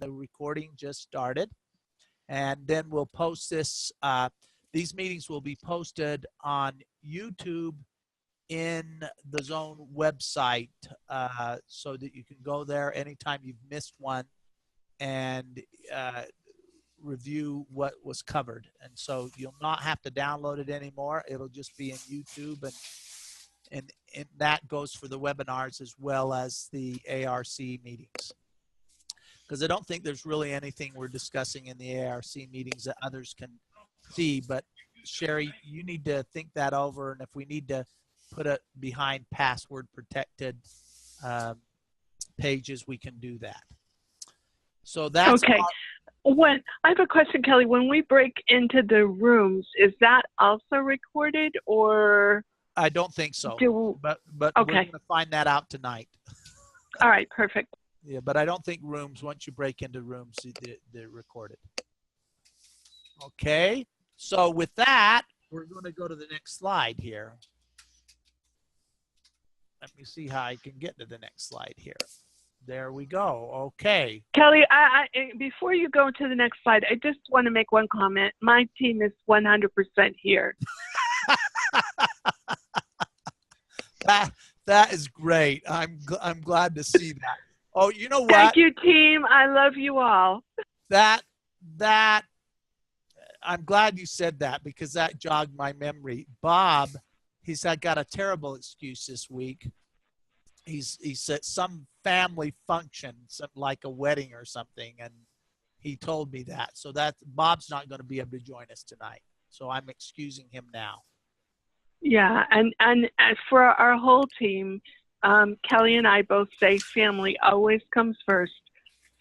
The recording just started, and then we'll post this. These meetings will be posted on YouTube in the Zone website, so that you can go there anytime you've missed one and review what was covered. And so you'll not have to download it anymore. It'll just be in YouTube, and that goes for the webinars as well as the ARC meetings. Because I don't think there's really anything we're discussing in the ARC meetings that others can see. But Sherry, you need to think that over, and if we need to put it behind password protected pages, we can do that. So that's okay. When I have a question, Kelly, when we break into the rooms, is that also recorded, or? I don't think so, but okay. We're going to find that out tonight. All right, perfect. Yeah, but I don't think rooms, once you break into rooms, they're recorded. Okay, so with that, we're going to go to the next slide here. Let me see how I can get to the next slide here. There we go. Okay. Kelly, before you go to the next slide, I just want to make one comment. My team is 100% here. That is great. I'm glad to see that. Oh, you know what? Thank you, team. I love you all. That I'm glad you said that, because that jogged my memory. Bob, he's got a terrible excuse this week. He's at some family function, like a wedding or something, and he told me that. So that Bob's not going to be able to join us tonight. So I'm excusing him now. Yeah, and for our whole team, Kelly and I both say family always comes first.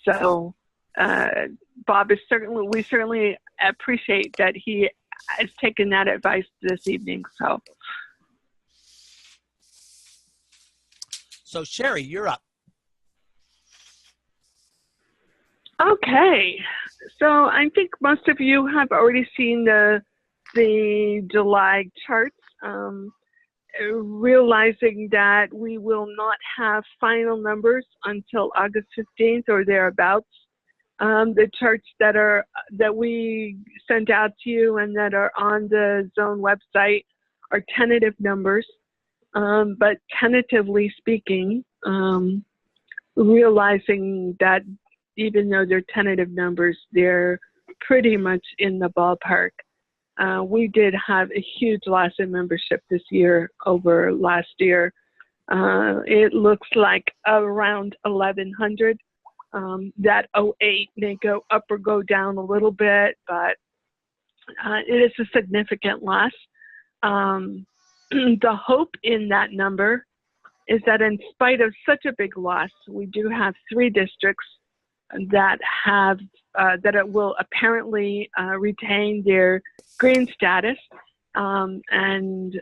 So Bob is we certainly appreciate that he has taken that advice this evening. So Sherry, you're up. Okay, so I think most of you have already seen the July charts. Realizing that we will not have final numbers until August 15th or thereabouts. The charts that we sent out to you and that are on the Zone website are tentative numbers, but tentatively speaking, realizing that even though they're tentative numbers, they're pretty much in the ballpark. We did have a huge loss in membership this year over last year. It looks like around 1,100. That 08 may go up or go down a little bit, but it is a significant loss. The hope in that number is that in spite of such a big loss, we do have 3 districts that will apparently retain their green status, and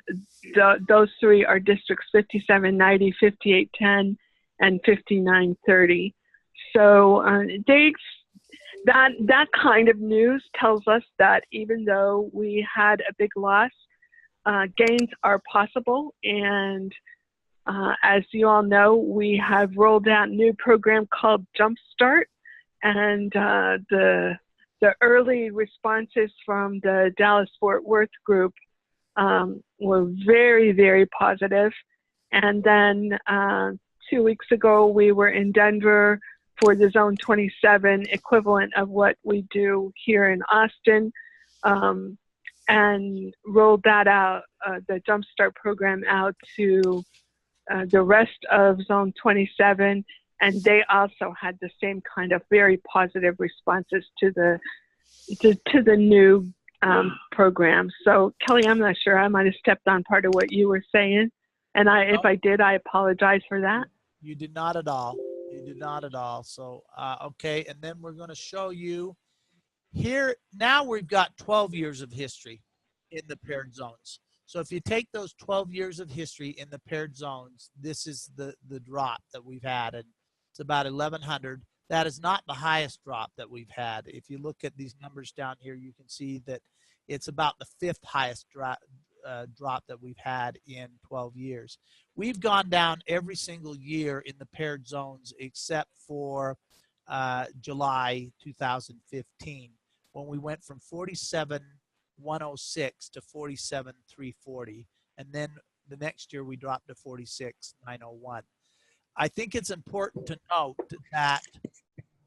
those 3 are districts 5790, 5810, and 5930. So that kind of news tells us that even though we had a big loss, gains are possible. And as you all know, we have rolled out a new program called Jumpstart, and the early responses from the Dallas-Fort Worth group were very, very positive. And then 2 weeks ago, we were in Denver for the Zone 27 equivalent of what we do here in Austin, and rolled that out, the Jumpstart program out to the rest of Zone 27, and they also had the same kind of very positive responses to the new program. So Kelly, I'm not sure, I might have stepped on part of what you were saying, and if I did, I apologize for that. You did not at all. You did not at all. So okay, and then we're going to show you here. Now we've got 12 years of history in the paired zones. So if you take those 12 years of history in the paired zones, this is the drop that we've had, and it's about 1,100. That is not the highest drop that we've had. If you look at these numbers down here, you can see that it's about the 5th highest drop that we've had in 12 years. We've gone down every single year in the paired zones except for July 2015, when we went from 47,106 to 47,340. And then the next year we dropped to 46,901. I think it's important to note that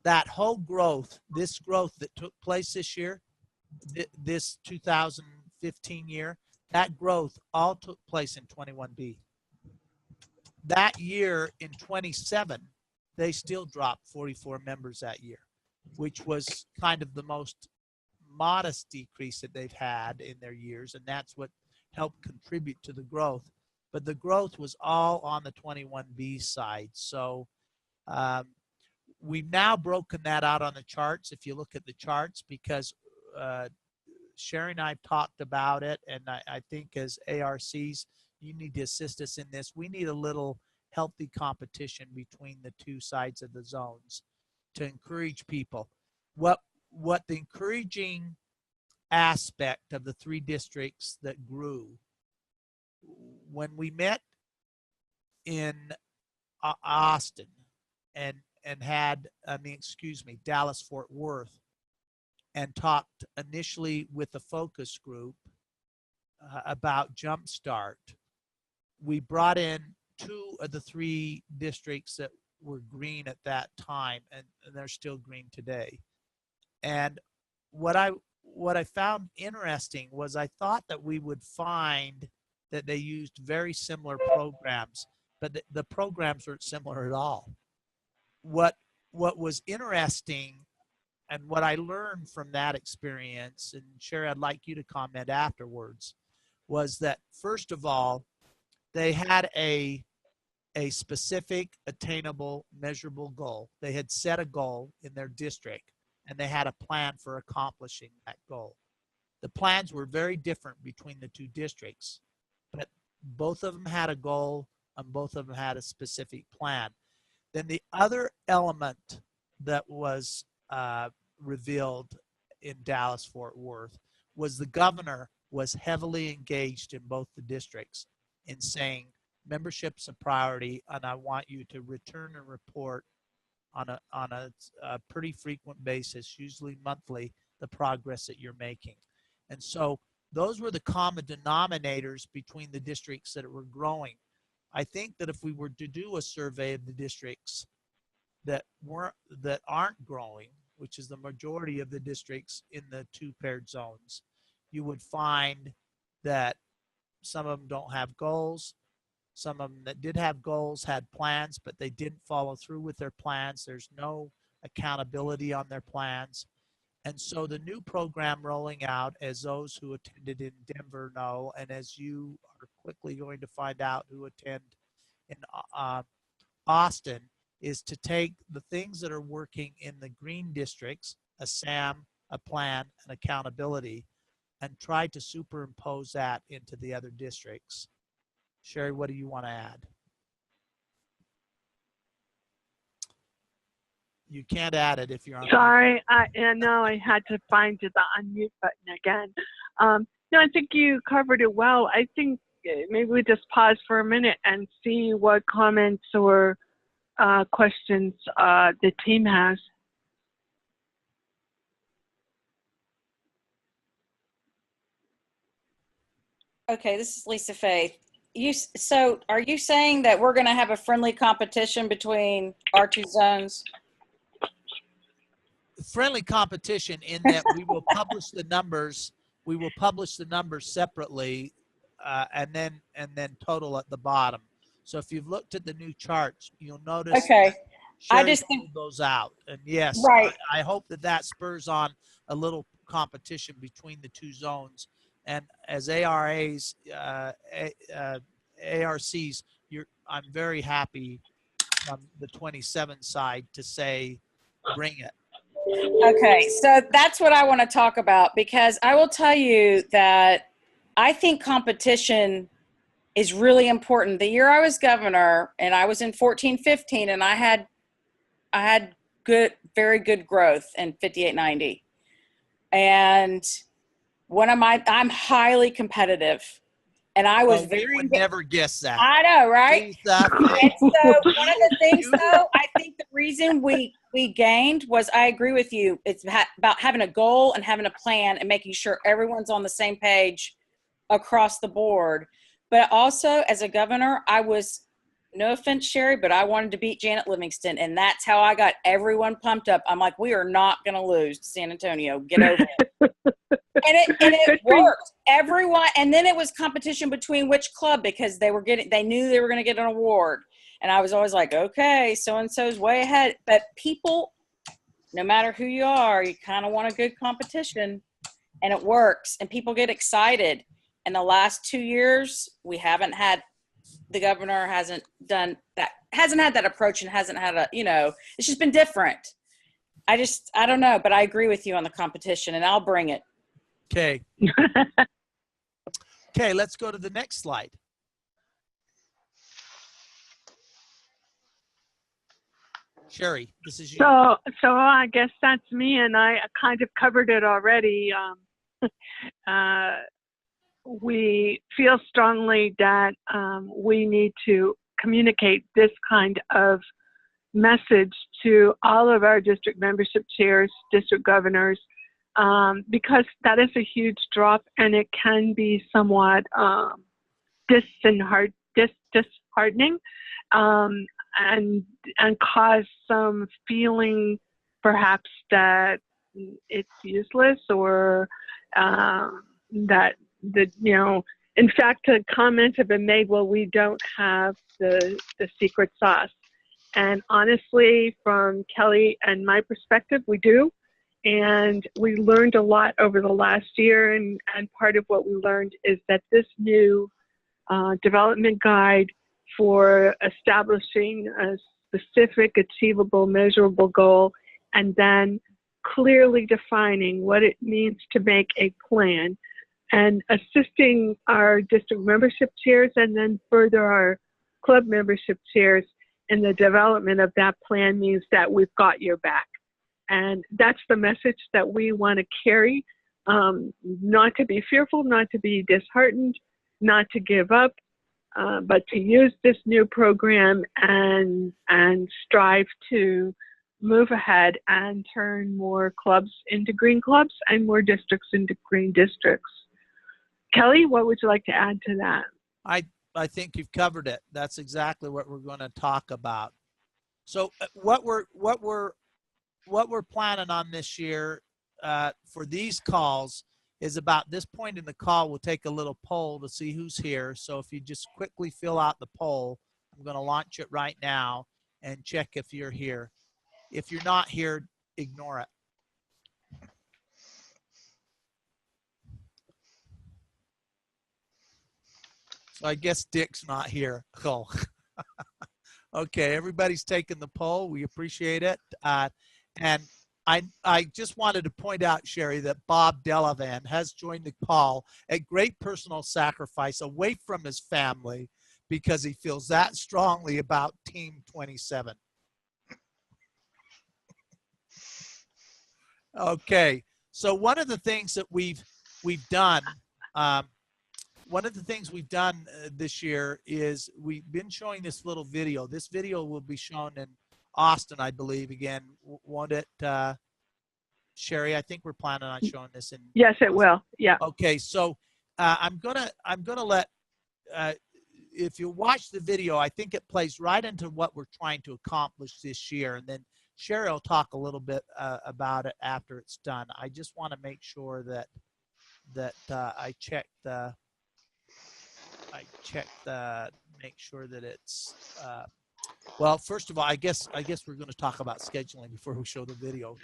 that whole growth, this growth that took place this year, this 2015 year, that growth all took place in 21B. That year in 27, they still dropped 44 members that year, which was kind of the most modest decrease that they've had in their years, and that's what helped contribute to the growth. But the growth was all on the 21B side. So we've now broken that out on the charts, if you look at the charts, because Sherry and I have talked about it, and I think as ARCs, you need to assist us in this. We need a little healthy competition between the two sides of the zones to encourage people. What the encouraging aspect of the three districts that grew, when we met in Austin and had, Dallas Fort Worth, and talked initially with the focus group about Jumpstart, we brought in two of the three districts that were green at that time, and they're still green today. And what I found interesting was I thought that we would find that they used very similar programs, but the programs weren't similar at all. What was interesting, and what I learned from that experience, and Sherry, I'd like you to comment afterwards, was that first of all, they had a specific, attainable, measurable goal. They had set a goal in their district, and they had a plan for accomplishing that goal. The plans were very different between the two districts, but both of them had a goal, and both of them had a specific plan. Then the other element that was revealed in Dallas Fort Worth was the governor was heavily engaged in both the districts in saying membership's a priority, and I want you to return and report on a pretty frequent basis, usually monthly, the progress that you're making. And so those were the common denominators between the districts that were growing. I think that if we were to do a survey of the districts that aren't growing, which is the majority of the districts in the two paired zones, you would find that some of them don't have goals. Some of them that did have goals had plans, but they didn't follow through with their plans. There's no accountability on their plans. And so the new program rolling out, as those who attended in Denver know, and as you are quickly going to find out who attend in Austin, is to take the things that are working in the green districts, a SAM, a plan, and accountability, and try to superimpose that into the other districts. Sherry, what do you want to add? You can't add it if you're on. Sorry, I know I had to find the unmute button again. No, I think you covered it well. I think maybe we just pause for a minute and see what comments or questions the team has. Okay, this is Lisa Faith. So are you saying that we're going to have a friendly competition between our two zones? Friendly competition in that we will publish the numbers. We will publish the numbers separately, and then total at the bottom. So if you've looked at the new charts, you'll notice. Okay. Sherry I just pulled those out, and yes, right. I hope that spurs on a little competition between the two zones. And as ARCs, I'm very happy from the 27 side to say, bring it. Okay, so that's what I want to talk about, because I will tell you that I think competition is really important. The year I was governor, and I was in 14-15, and I had very good growth in 5890. And I'm highly competitive. And I was Oh, we very, would never guess that. I know, right? Lisa, And so one of the things, You- though, I think the reason we gained was, I agree with you. It's about having a goal and having a plan and making sure everyone's on the same page across the board. But also, as a governor, I was, no offense, Sherry, but I wanted to beat Janet Livingston, and that's how I got everyone pumped up. I'm like, we are not going to lose to San Antonio. Get over it. And it worked. Everyone, and then it was competition between which club, because they knew they were going to get an award. And I was always like, okay, so-and-so's way ahead. But people, no matter who you are, you kind of want a good competition, and it works, and people get excited. And the last 2 years, the governor hasn't had that approach, and hasn't had it's just been different. I don't know, but I agree with you on the competition, and I'll bring it. Okay. Okay, let's go to the next slide. Sherry, this is you. So I guess that's me, and I kind of covered it already. We feel strongly that we need to communicate this kind of message to all of our district membership chairs, district governors, because that is a huge drop, and it can be somewhat disheartening, and cause some feeling perhaps that it's useless, or that in fact, comments have been made, well, we don't have the secret sauce. And honestly, from Kelly and my perspective, we do. And we learned a lot over the last year. And part of what we learned is that this new development guide for establishing a specific, achievable, measurable goal, and then clearly defining what it means to make a plan, and assisting our district membership chairs, and then further our club membership chairs in the development of that plan, means that we've got your back. And that's the message that we want to carry, not to be fearful, not to be disheartened, not to give up, but to use this new program and strive to move ahead and turn more clubs into green clubs and more districts into green districts. Kelly, what would you like to add to that? I think you've covered it. That's exactly what we're going to talk about. So what we're planning on this year for these calls is, about this point in the call, we'll take a little poll to see who's here. So if you just quickly fill out the poll, I'm going to launch it right now and check if you're here. If you're not here, ignore it. So I guess Dick's not here. Oh. Okay, everybody's taking the poll. We appreciate it. And I just wanted to point out, Sherry, that Bob Delavan has joined the call at great personal sacrifice away from his family, because he feels that strongly about Team 27. Okay, so one of the things that we've done, this year is we've been showing this little video. This video will be shown in Austin, I believe, again, won't it, Sherry? I think we're planning on showing this in. Yes, it will. Yeah. Okay, so I'm gonna let if you watch the video, I think it plays right into what we're trying to accomplish this year, and then Sherry will talk a little bit about it after it's done. I just want to make sure that I check make sure that it's well, first of all, I guess we're going to talk about scheduling before we show the video.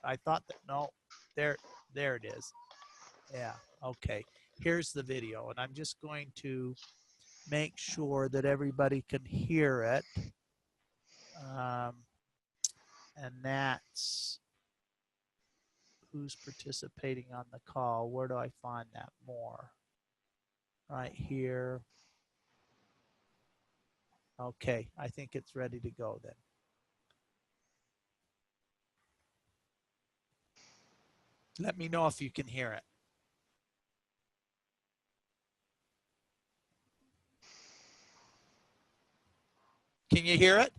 I thought that, no, there it is. Yeah, okay. Here's the video, and I'm just going to make sure that everybody can hear it. And that's who's participating on the call. Where do I find that more? Right here. Okay, I think it's ready to go then. Let me know if you can hear it. Can you hear it?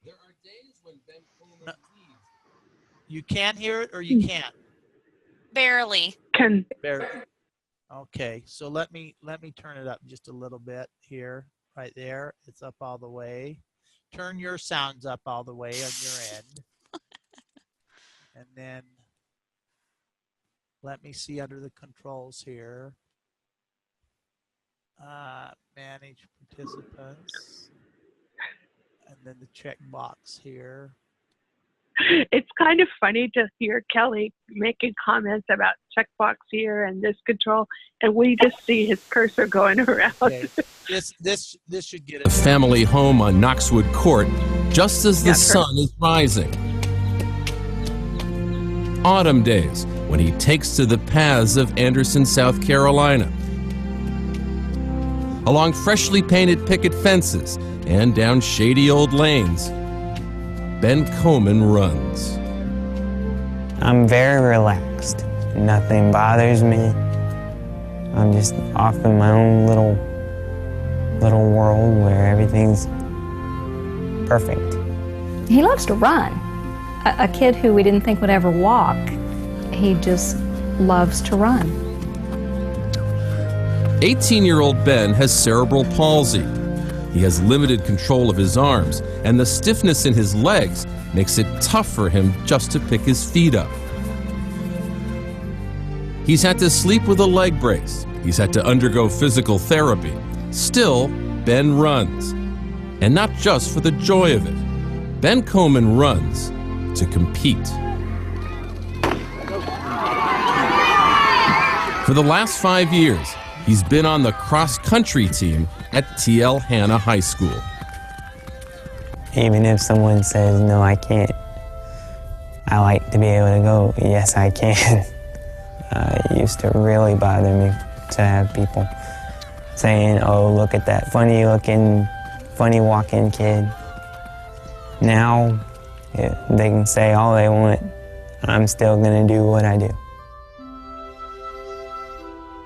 There are days when Ben Coleman No. leaves. You can hear it or you can't? Barely. Can Barely. Okay, so let me turn it up just a little bit here, right there. It's up all the way. Turn your sounds up all the way on your end. And then let me see under the controls here. Manage participants. And then the check box here. it's kind of funny to hear Kelly making comments about checkbox here and this control, and we just see his cursor going around. Okay. This should get it. Family home on Knoxwood Court, just as the Yeah, sun is rising. Autumn days, when he takes to the paths of Anderson, South Carolina. Along freshly painted picket fences and down shady old lanes, Ben Coleman runs. I'm very relaxed. Nothing bothers me. I'm just off in my own little world where everything's perfect. He loves to run. A kid who we didn't think would ever walk, he just loves to run. 18-year-old Ben has cerebral palsy. He has limited control of his arms, and the stiffness in his legs makes it tough for him just to pick his feet up. He's had to sleep with a leg brace. He's had to undergo physical therapy. Still, Ben runs. And not just for the joy of it. Ben Coleman runs to compete. For the last 5 years, he's been on the cross-country team at TL Hanna High School. Even if someone says, no, I can't, I like to be able to go, yes, I can. It used to really bother me to have people saying, oh, look at that funny-looking, funny-walking kid. Now, they can say all they want. I'm still going to do what I do.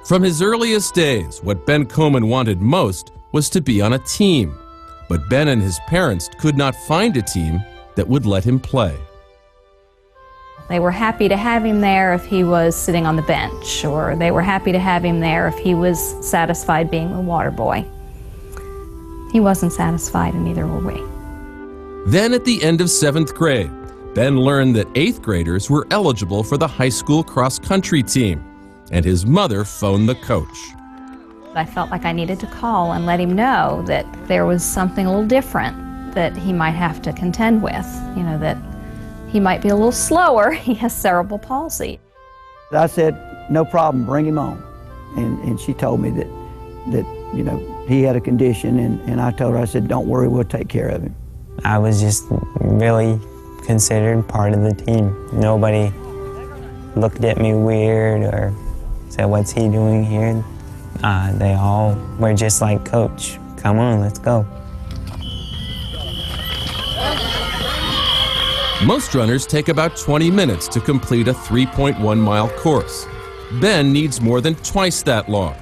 From his earliest days, what Ben Coleman wanted most was to be on a team. But Ben and his parents could not find a team that would let him play. They were happy to have him there if he was sitting on the bench, or they were happy to have him there if he was satisfied being the water boy. He wasn't satisfied, and neither were we. Then at the end of 7th grade, Ben learned that 8th graders were eligible for the high school cross-country team, and his mother phoned the coach. I felt like I needed to call and let him know that there was something a little different that he might have to contend with, you know, that he might be a little slower. He has cerebral palsy. I said, no problem, bring him on. And she told me that you know, he had a condition, and I told her, I said, don't worry, we'll take care of him. I was just really considered part of the team. Nobody looked at me weird or said, what's he doing here? They all were just like, Coach, come on, let's go. Most runners take about 20 minutes to complete a 3.1-mile course. Ben needs more than twice that long,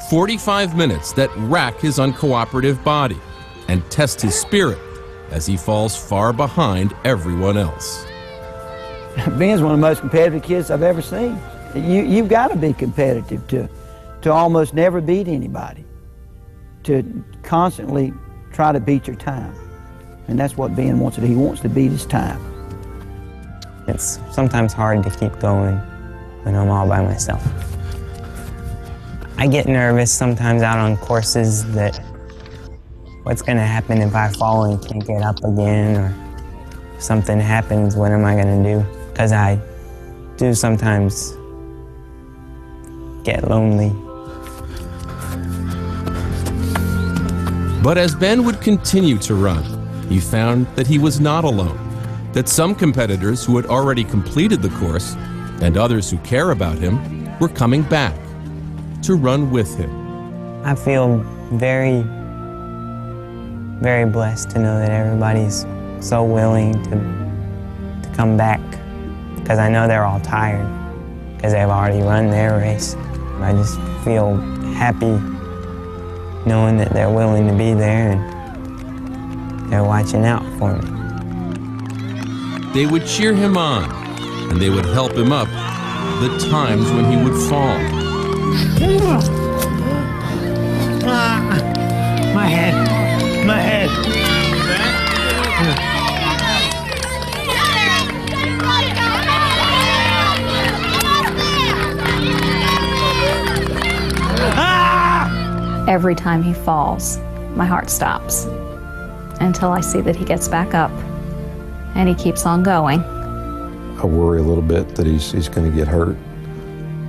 45 minutes that rack his uncooperative body and test his spirit as he falls far behind everyone else. Ben's one of the most competitive kids I've ever seen. You've got to be competitive to almost never beat anybody, to constantly try to beat your time. And that's what Ben wants to do. He wants to beat his time. It's sometimes hard to keep going when I'm all by myself. I get nervous sometimes out on courses that what's going to happen if I fall and can't get up again, or if something happens, what am I going to do? Because I do sometimes get lonely. But as Ben would continue to run, he found that he was not alone, that some competitors who had already completed the course and others who care about him were coming back to run with him. I feel very, very blessed to know that everybody's so willing to come back, because I know they're all tired because they've already run their race. I just feel happy knowing that they're willing to be there they're watching out for me. They would cheer him on, and they would help him up the times when he would fall. My head. My head. Every time he falls, my heart stops until I see that he gets back up and he keeps on going. I worry a little bit that he's going to get hurt.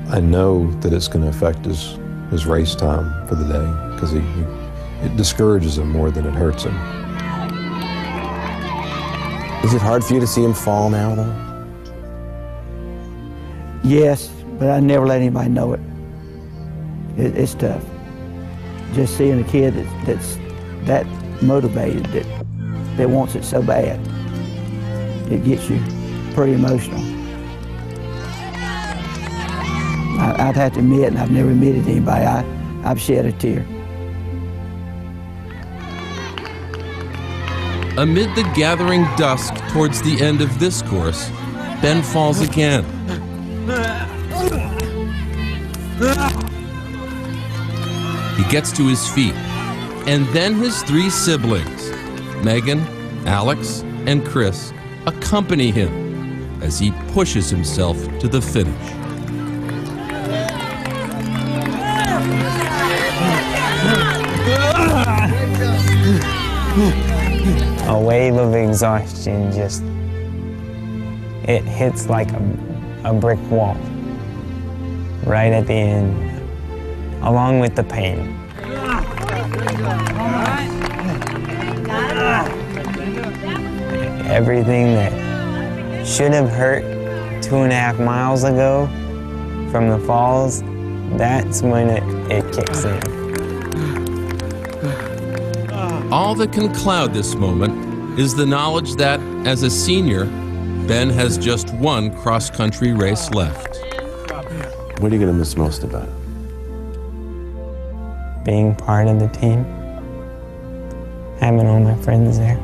I know that it's going to affect his race time for the day because it discourages him more than it hurts him. Is it hard for you to see him fall now, though? Yes, but I never let anybody know it. It's tough. Just seeing a kid that's that motivated, that wants it so bad, it gets you pretty emotional. I'd have to admit, and I've never admitted to anybody, I've shed a tear. Amid the gathering dusk towards the end of this course, Ben falls again. He gets to his feet, and then his three siblings, Megan, Alex, and Chris, accompany him as he pushes himself to the finish. A wave of exhaustion just, it hits like a brick wall right at the end, along with the pain. Everything that should have hurt 2.5 miles ago from the falls, that's when it kicks in. All that can cloud this moment is the knowledge that, as a senior, Ben has just one cross-country race left. What are you going to miss most about it? Being part of the team, having all my friends there.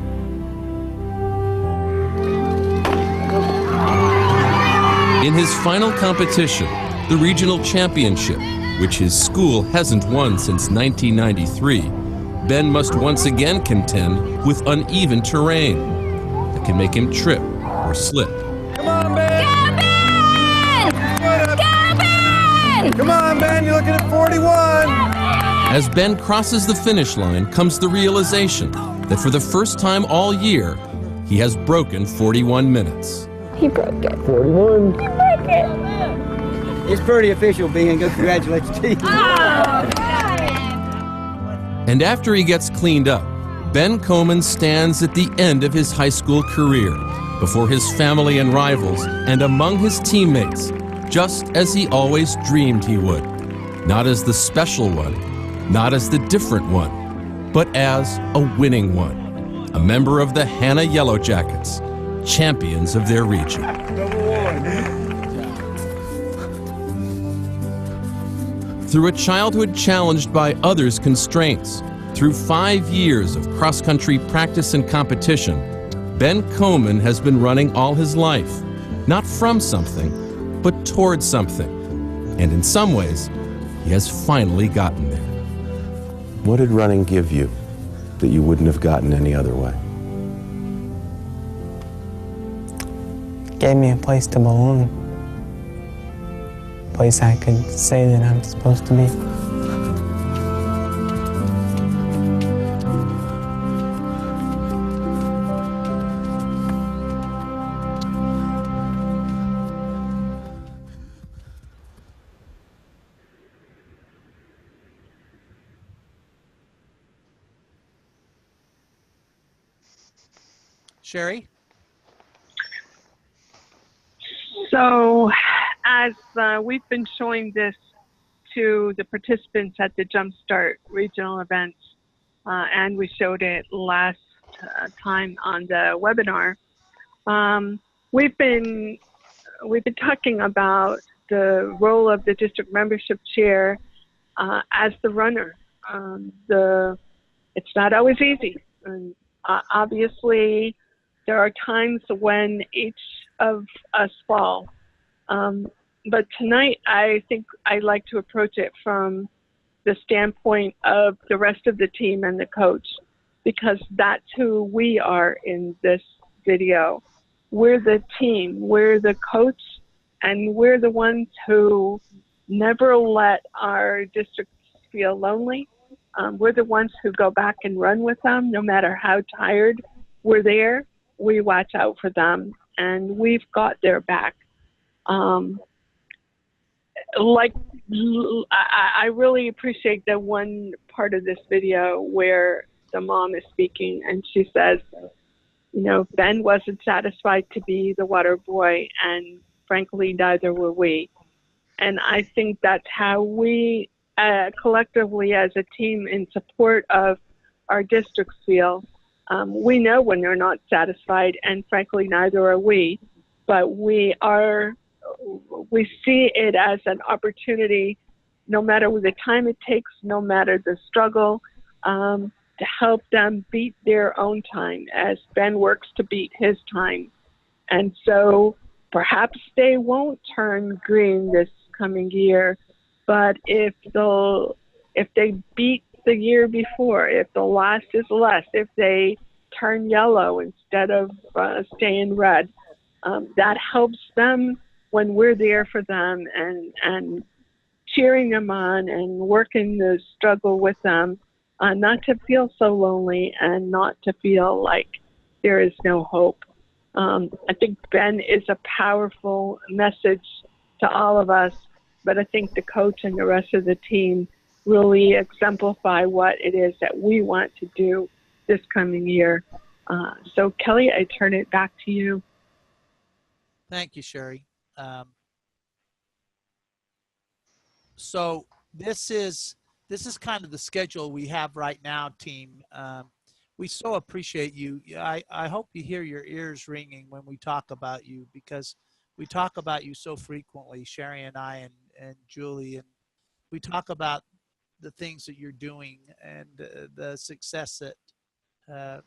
In his final competition, the regional championship, which his school hasn't won since 1993, Ben must once again contend with uneven terrain that can make him trip or slip. Come on, Ben! Go, Ben! Go, Ben! Come on, Ben, you're looking at 41! As Ben crosses the finish line comes the realization that for the first time all year, he has broken 41 minutes. He broke it. 41. He broke it. It's pretty official, Ben. Go congratulate your team. And after he gets cleaned up, Ben Koman stands at the end of his high school career, before his family and rivals and among his teammates, just as he always dreamed he would. Not as the special one, not as the different one, but as a winning one, a member of the Hanna Yellow Jackets, champions of their region. Through a childhood challenged by others' constraints, through 5 years of cross-country practice and competition, Ben Koman has been running all his life, not from something, but towards something. And in some ways, he has finally gotten there. What did running give you that you wouldn't have gotten any other way? Gave me a place to belong. A place I could say that I'm supposed to be. Sherry? So, as we've been showing this to the participants at the Jumpstart regional events, and we showed it last time on the webinar, we've been talking about the role of the district membership chair as the runner. It's not always easy. And Obviously, there are times when each of us fall. But tonight, I think I like to approach it from the standpoint of the rest of the team and the coach, because that's who we are in this video. We're the team, we're the coach, and we're the ones who never let our districts feel lonely. We're the ones who go back and run with them, no matter how tired we're there. We watch out for them, and we've got their back. I really appreciate the one part of this video where the mom is speaking and she says, you know, Ben wasn't satisfied to be the water boy, and frankly, neither were we. And I think that's how we collectively as a team in support of our districts feel. We know when they're not satisfied, and frankly, neither are we, but we see it as an opportunity, no matter the time it takes, no matter the struggle, to help them beat their own time as Ben works to beat his time. And so perhaps they won't turn green this coming year, but if they beat the year before, if the loss is less, if they turn yellow instead of staying red, that helps them when we're there for them and cheering them on and working the struggle with them, not to feel so lonely and not to feel like there is no hope. I think Ben is a powerful message to all of us, but I think the coach and the rest of the team really exemplify what it is that we want to do this coming year. So Kelly, I turn it back to you. Thank you, Sherry. So this is kind of the schedule we have right now, team. We so appreciate you. I hope you hear your ears ringing when we talk about you, because we talk about you so frequently, Sherry and I and Julie, and we talk about the things that you're doing and the success that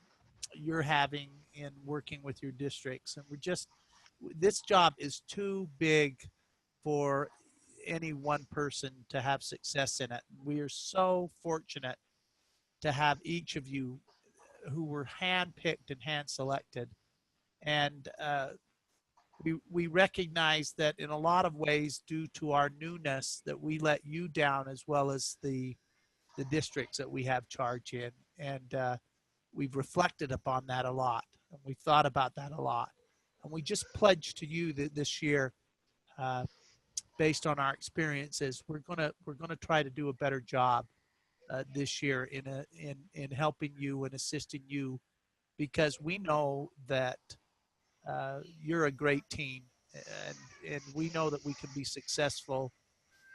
you're having in working with your districts. And this job is too big for any one person to have success in it. We are so fortunate to have each of you who were hand-picked and hand-selected. And we recognize that in a lot of ways, due to our newness, that we let you down as well as the districts that we have charge in. And we've reflected upon that a lot, and we've thought about that a lot. And we just pledged to you that this year, based on our experiences, we're gonna try to do a better job this year in helping you and assisting you, because we know that you're a great team, and we know that we can be successful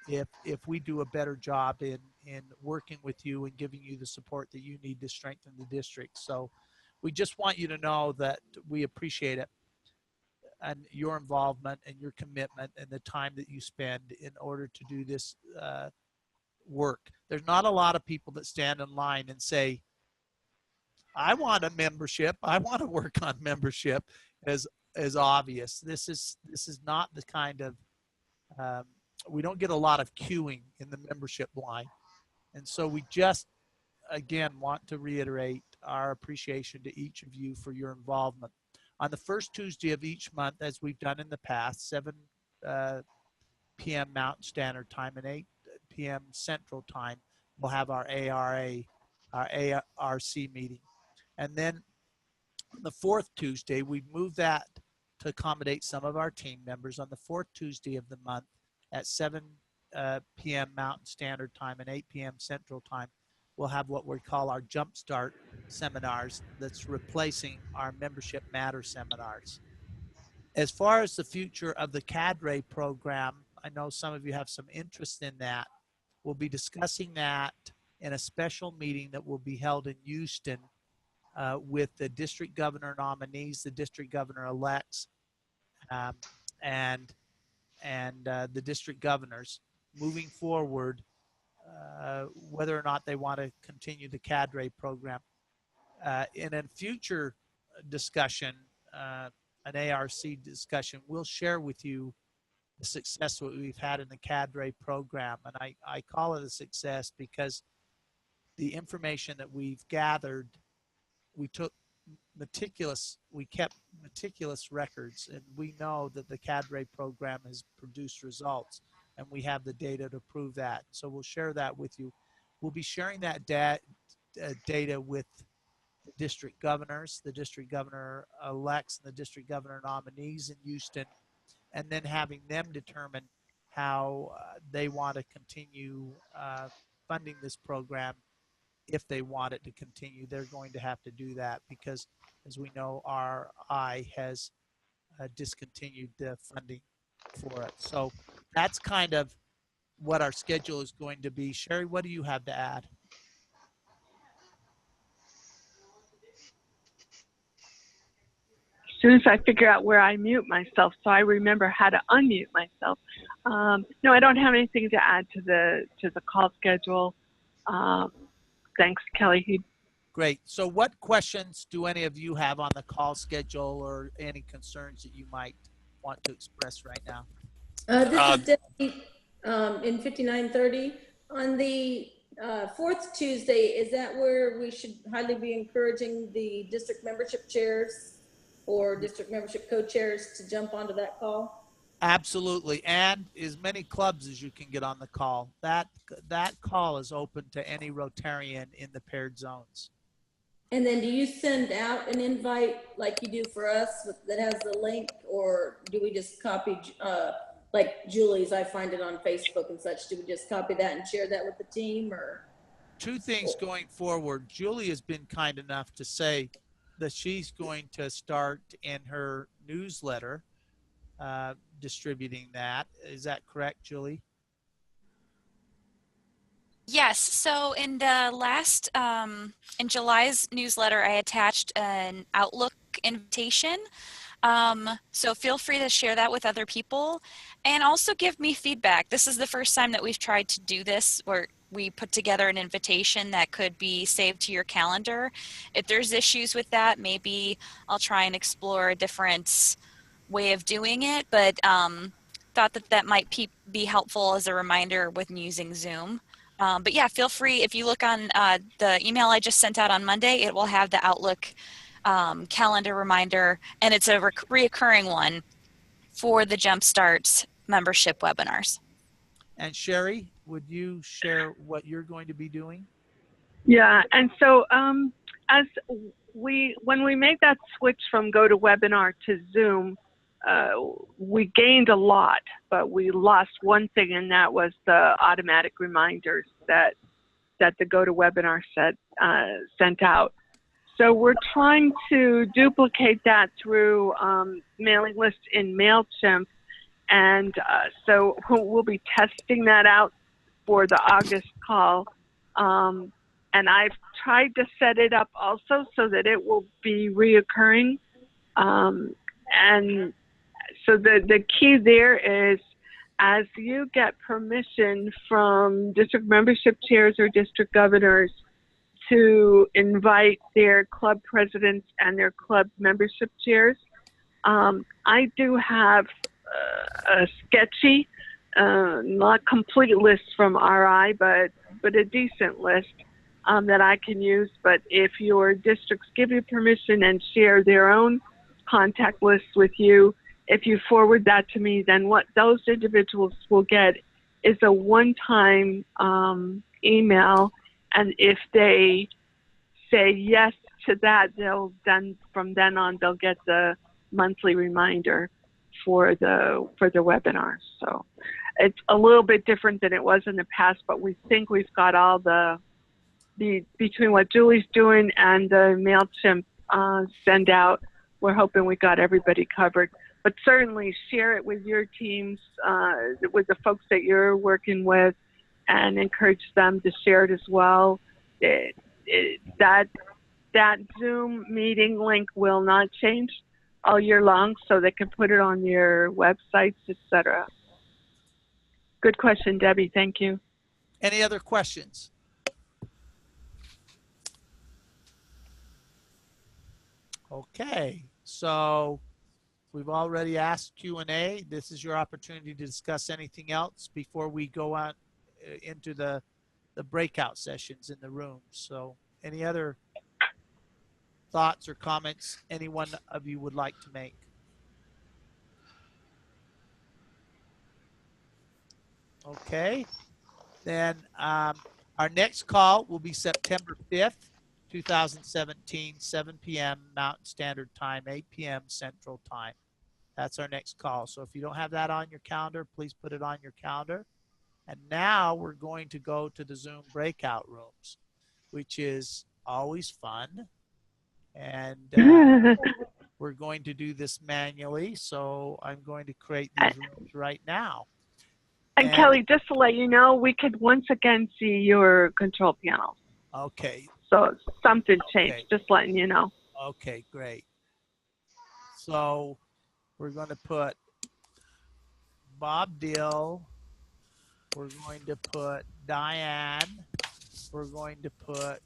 if we do a better job in working with you and giving you the support that you need to strengthen the district. So we just want you to know that we appreciate it, and your involvement and your commitment and the time that you spend in order to do this work. There's not a lot of people that stand in line and say, I want a membership, I want to work on membership, as obvious. This is not the kind of we don't get a lot of queuing in the membership line. And so we just, again, want to reiterate our appreciation to each of you for your involvement. On the first Tuesday of each month, as we've done in the past, 7 p.m. Mountain Standard Time and 8 p.m. Central Time, we'll have our ARC meeting. And then the fourth Tuesday, we've moved that to accommodate some of our team members. On the fourth Tuesday of the month at 7 p.m. Mountain Standard Time and 8 p.m. Central Time, we'll have what we call our Jumpstart seminars that's replacing our Membership Matter seminars. As far as the future of the cadre program, I know some of you have some interest in that. We'll be discussing that in a special meeting that will be held in Houston with the district governor nominees, the district governor elects, and the district governors moving forward, whether or not they want to continue the cadre program. In a future discussion, an ARC discussion, we'll share with you the success that we've had in the cadre program. And I call it a success because the information that we've gathered, we kept meticulous records, and we know that the cadre program has produced results, and we have the data to prove that. So we'll share that with you. We'll be sharing that data with the district governors, the district governor elects, and the district governor nominees in Houston, and then having them determine how they want to continue funding this program. If they want it to continue, they're going to have to do that because, as we know, RI has discontinued the funding for it. So that's kind of what our schedule is going to be. Sherry, what do you have to add? As soon as I figure out where I mute myself, so I remember how to unmute myself. No, I don't have anything to add to the call schedule. Thanks, Kelly. Great. So what questions do any of you have on the call schedule or any concerns that you might want to express right now? This is Debbie in 5930. On the fourth Tuesday, is that where we should highly be encouraging the district membership chairs or district membership co-chairs to jump onto that call? Absolutely, and as many clubs as you can get on the call. That call is open to any Rotarian in the paired zones. And then do you send out an invite like you do for us that has the link, or do we just copy, like Julie's, I find it on Facebook and such, do we just copy that and share that with the team? Or two things going forward. Julie has been kind enough to say that she's going to start in her newsletter distributing that. Is that correct, Julie? Yes. So in the last, in July's newsletter, I attached an Outlook invitation. So feel free to share that with other people and also give me feedback. This is the first time that we've tried to do this, where we put together an invitation that could be saved to your calendar. If there's issues with that, maybe I'll try and explore a different way of doing it, but thought that might be helpful as a reminder when using Zoom. But yeah, feel free, if you look on the email I just sent out on Monday, it will have the Outlook calendar reminder, and it's a reoccurring one for the Jumpstart membership webinars. And Sherry, would you share what you're going to be doing? Yeah, and so when we made that switch from GoToWebinar to Zoom, we gained a lot, but we lost one thing, and that was the automatic reminders that the GoToWebinar sent out. So we're trying to duplicate that through mailing lists in MailChimp, and so we'll be testing that out for the August call. And I've tried to set it up also so that it will be reoccurring. And so the key there is, as you get permission from district membership chairs or district governors to invite their club presidents and their club membership chairs, I do have a sketchy, not complete list from RI, but a decent list that I can use. But if your districts give you permission and share their own contact lists with you, if you forward that to me, then what those individuals will get is a one-time email, and if they say yes to that, they'll then from then on they'll get the monthly reminder for the webinar. So it's a little bit different than it was in the past, but we think we've got all the between what Julie's doing and the MailChimp send out, we're hoping we got everybody covered. But certainly share it with your teams, with the folks that you're working with, and encourage them to share it as well. That Zoom meeting link will not change all year long, so they can put it on your websites, etc. Good question, Debbie. Thank you. Any other questions? Okay, so we've already asked Q&A. This is your opportunity to discuss anything else before we go on into the breakout sessions in the room. So any other thoughts or comments any one of you would like to make? Okay, then our next call will be September 5th, 2017, 7 p.m. Mountain Standard Time, 8 p.m. Central Time. That's our next call. So if you don't have that on your calendar, please put it on your calendar. And now we're going to go to the Zoom breakout rooms, which is always fun. And we're going to do this manually. So I'm going to create these rooms right now. And Kelly, just to let you know, we could once again see your control panels. Okay. So something changed, Okay. just letting you know. Okay, great. So we're going to put Bob Dill. We're going to put Diane. We're going to put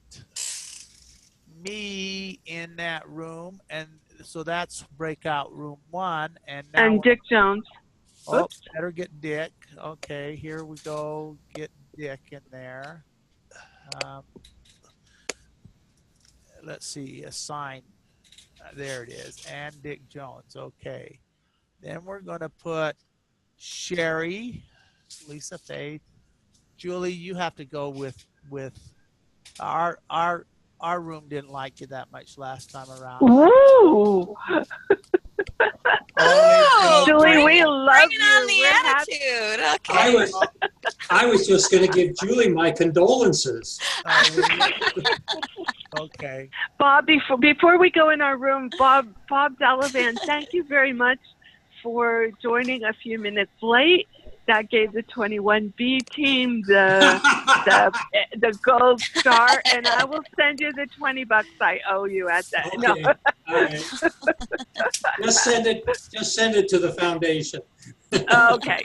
me in that room. And so that's breakout room 1. And now And Dick Jones. Oh, Oops. better get Dick. Okay, here we go. Get Dick in there. Let's see, assign. There it is. And Dick Jones. Okay. Then we're going to put Sherry, Lisa Faith. Julie, you have to go with our room didn't like you that much last time around. Woo! Oh, Julie, we love bringing you. on the We're happy. attitude. Okay. I was just going to give Julie my condolences. Okay. Bob, before we go in our room, Bob Delavan, thank you very much for joining a few minutes late. That gave the 21B team the gold star, and I will send you the $20 I owe you at that. Okay. No. All right. Just send it to the foundation. Okay.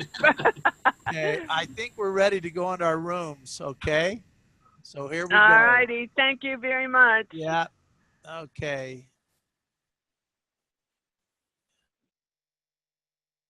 Okay. I think we're ready to go into our rooms. Okay. So here we go. All righty. Thank you very much. Yeah. Okay.